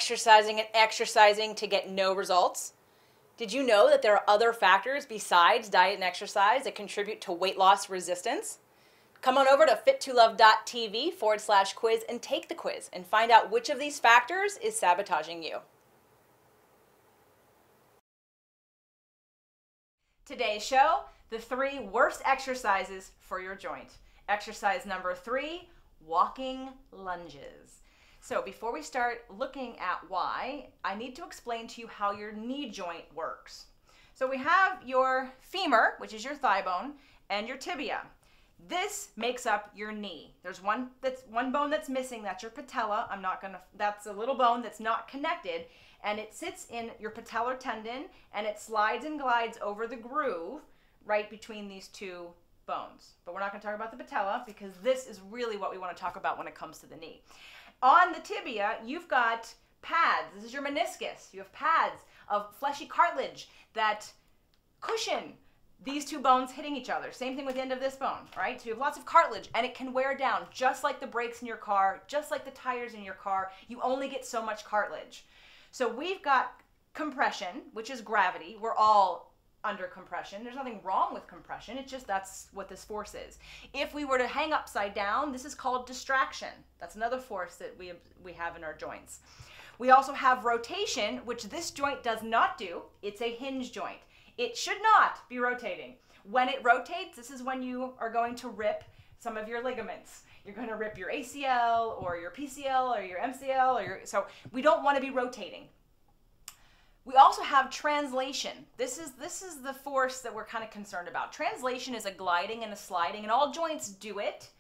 exercising and exercising to get no results? Did you know that there are other factors besides diet and exercise that contribute to weight loss resistance? Come on over to fit2love.tv/quiz and take the quiz and find out which of these factors is sabotaging you. Today's show, the 3 worst exercises for your joint. Exercise number 3, walking lunges. So before we start looking at why, I need to explain to you how your knee joint works. So we have your femur, which is your thigh bone, and your tibia. This makes up your knee. There's one bone that's missing, that's your patella. That's a little bone that's not connected, and it sits in your patellar tendon, and it slides and glides over the groove right between these 2 bones. But we're not going to talk about the patella because this is really what we want to talk about when it comes to the knee. On the tibia, you've got pads. This is your meniscus. You have pads of fleshy cartilage that cushion these 2 bones hitting each other. Same thing with the end of this bone, right? So you have lots of cartilage, and it can wear down, just like the brakes in your car, just like the tires in your car. You only get so much cartilage. So we've got compression, which is gravity. We're all under compression. There's nothing wrong with compression. It's just that's what this force is. If we were to hang upside down, this is called distraction. That's another force that we have in our joints. We also have rotation, which this joint does not do. It's a hinge joint. It should not be rotating. When it rotates, this is when you are going to rip some of your ligaments. You're going to rip your ACL or your PCL or your MCL so we don't want to be rotating. We also have translation. This is the force that we're kind of concerned about. Translation is a gliding and a sliding, and all joints do it,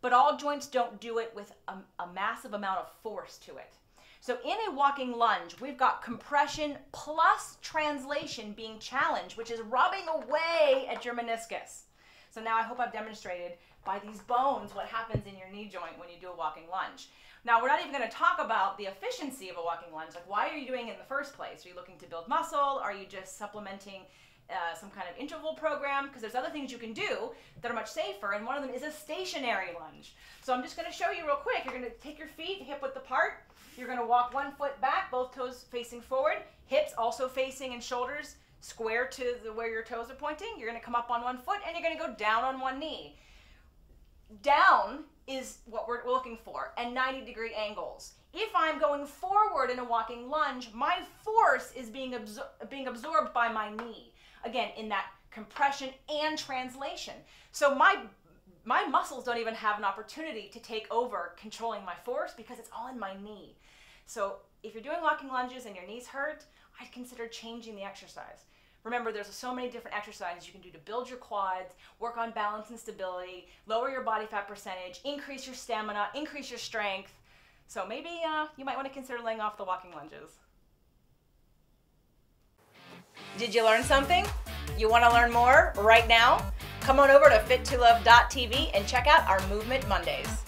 but all joints don't do it with a massive amount of force to it. So in a walking lunge, we've got compression plus translation being challenged, which is rubbing away at your meniscus. So now I hope I've demonstrated by these bones what happens in your knee joint when you do a walking lunge. Now, we're not even going to talk about the efficiency of a walking lunge. Like, why are you doing it in the first place? Are you looking to build muscle? Are you just supplementing some kind of interval program? Because there's other things you can do that are much safer, and one of them is a stationary lunge. So I'm just going to show you real quick. You're going to take your feet hip width apart. You're going to walk 1 foot back, both toes facing forward, hips also facing and shoulders square to where your toes are pointing. You're going to come up on 1 foot, and you're going to go down on 1 knee. Down is what we're looking for, and 90-degree angles. If I'm going forward in a walking lunge, my force is being absorbed by my knee. Again, in that compression and translation. So my muscles don't even have an opportunity to take over controlling my force because it's all in my knee. So if you're doing walking lunges and your knees hurt, I'd consider changing the exercise. Remember, there's so many different exercises you can do to build your quads, work on balance and stability, lower your body fat percentage, increase your stamina, increase your strength. So maybe you might want to consider laying off the walking lunges. Did you learn something? You want to learn more right now? Come on over to fit2love.tv and check out our Movement Mondays.